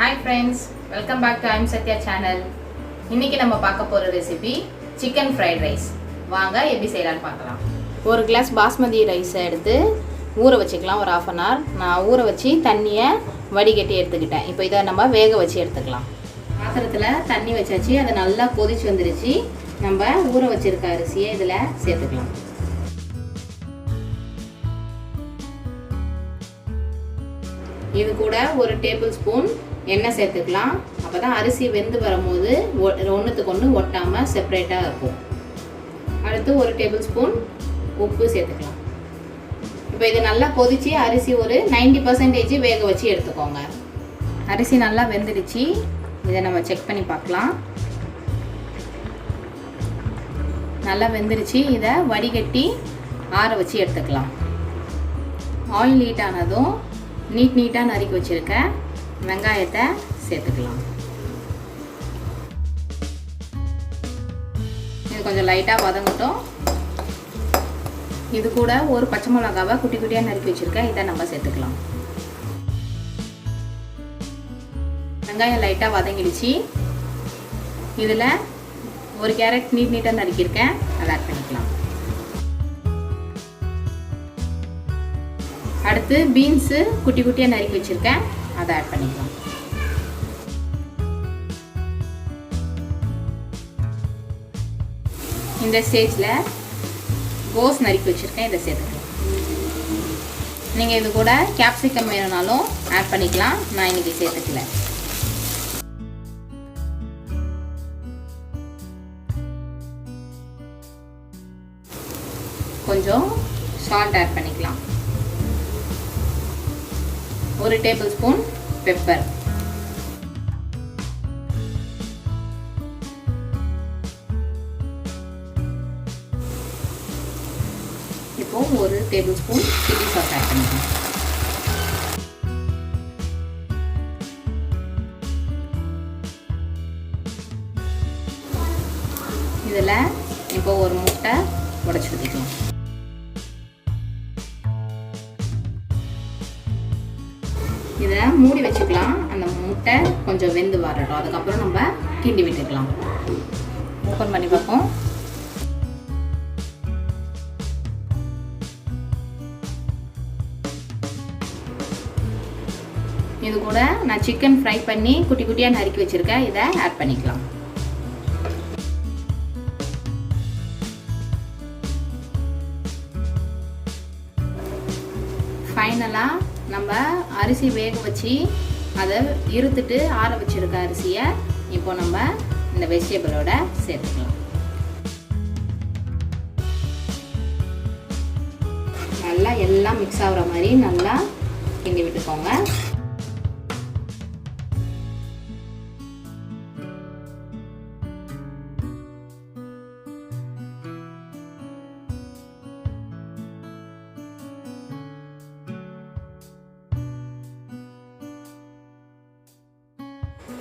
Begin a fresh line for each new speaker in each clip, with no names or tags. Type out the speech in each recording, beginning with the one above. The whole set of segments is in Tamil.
Hi friends, welcome back to Sathiya channel. இன்னைக்கு நம்ம பார்க்க போற ரெசிபி சிக்கன் ஃப்ரைட் ரைஸ். வாங்க எப்படி செய்யலாம்னு பார்க்கலாம். ஒரு கிளாஸ் பாஸ்மதி ரைஸ் எடுத்து ஊற வச்சுக்கலாம் ஒரு 1/2 hour. நான் ஊற வச்சு தண்ணியை வடிகட்டி எடுத்துக்கிட்டேன். இப்போ இதை நம்ம வேக வச்சு எடுத்துக்கலாம். பாத்திரத்துல தண்ணி வச்சாச்சு, அது நல்லா கொதிச்சு வந்துருச்சு. நம்ம ஊற வச்சிருக்க அரிசியை இதுல சேர்த்துக்கலாம். இது கூட ஒரு டேபிள் ஸ்பூன் எண்ணெய் சேர்த்துக்கலாம். அப்பதான் அரிசி வெந்து வரும்போது ஒன்றுத்துக்கு ஒன்று ஒட்டாமல் செப்பரேட்டாக இருக்கும். அடுத்து ஒரு டேபிள் ஸ்பூன் உப்பு சேர்த்துக்கலாம். இப்போ இது நல்லா கொதிச்சு அரிசி ஒரு 90% வேக வச்சு எடுத்துக்கோங்க. அரிசி நல்லா வெந்துடுச்சு. இதை நம்ம செக் பண்ணி பார்க்கலாம். நல்லா வெந்துடுச்சு. இதை வடிகட்டி ஆற வச்சு எடுத்துக்கலாம். ஆயில் ஹீட் ஆனதும் நீட்டாக நறுக்கி வச்சுருக்க வெங்காயத்தை சேர்த்துக்கலாம். இது கொஞ்சம் லைட்டாக வதங்கட்டும். இது கூட ஒரு பச்சை மிளகாவை குட்டி குட்டியாக நறுக்கி வச்சுருக்கேன். இதை நம்ம சேர்த்துக்கலாம். வெங்காயம் லைட்டாக வதங்கிடுச்சு. இதில் ஒரு கேரட் நீட்டாக நறுக்கியிருக்கேன். அதை ஆட் பண்ணிக்கலாம். அடுத்து பீன்ஸு குட்டி குட்டியாக நறுக்கி வச்சுருக்கேன். அதை ஆட் பண்ணிக்கலாம். இந்த ஸ்டேஜில் கோஸ் நறுக்கி வச்சுருக்கேன். இதை சேர்த்துக்கலாம். நீங்கள் இது கூட கேப்சிகம் வேணும்னாலும் ஆட் பண்ணிக்கலாம். நான் இன்னைக்கு சேர்த்துக்கல. கொஞ்சம் சால்ட் ஆட் பண்ணிக்கலாம். ஒரு டேபிள் ஸ்பூன் பெப்பர். இப்போ ஒரு table spoon chilli sauce add பண்ணிக்கலாம். இதில் இப்போ ஒரு முட்டை உடைச்சு ஊற்றிக்கலாம். இதை மூடி வச்சுக்கலாம். அந்த முட்டை கொஞ்சம் வெந்து வரட்டும். அதுக்கப்புறம் நம்ம கிண்டி விட்டுக்கலாம். ஓப்பன் பண்ணி பார்ப்போம். இது கூட நான் சிக்கன் ஃப்ரை பண்ணி குட்டி குட்டியாக நறுக்கி வச்சுருக்கேன். இதை ஆட் பண்ணிக்கலாம். ஃபைனலாக நம்ம அரிசி வேக வச்சு அதை இருத்துட்டு ஆற வச்சிருக்க அரிசியை இப்போ நம்ம இந்த வெஜிடபிளோட சேர்த்துக்கலாம். நல்லா எல்லாம் மிக்ஸ் ஆகுற மாதிரி நல்லா கிண்டி விட்டுக்கோங்க.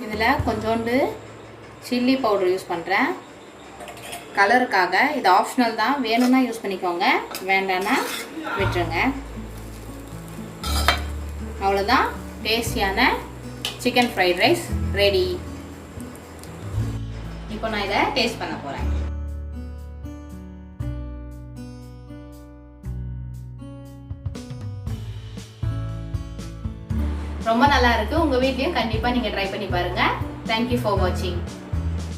இதில் கொஞ்சோண்டு சில்லி பவுடர் யூஸ் பண்ணுறேன் கலருக்காக. இது ஆப்ஷனல் தான். வேணும்னா யூஸ் பண்ணிக்கோங்க, வேண்டான்னா விட்டுருங்க. அவ்வளோதான், டேஸ்டியான சிக்கன் ஃப்ரைட் ரைஸ் ரெடி. இப்போ நான் இதை டேஸ்ட் பண்ண போகிறேன். ரொம்ப நல்லா இருக்கு. உங்க வீட்லயும் கண்டிப்பா நீங்க ட்ரை பண்ணி பாருங்க. Thank you for watching.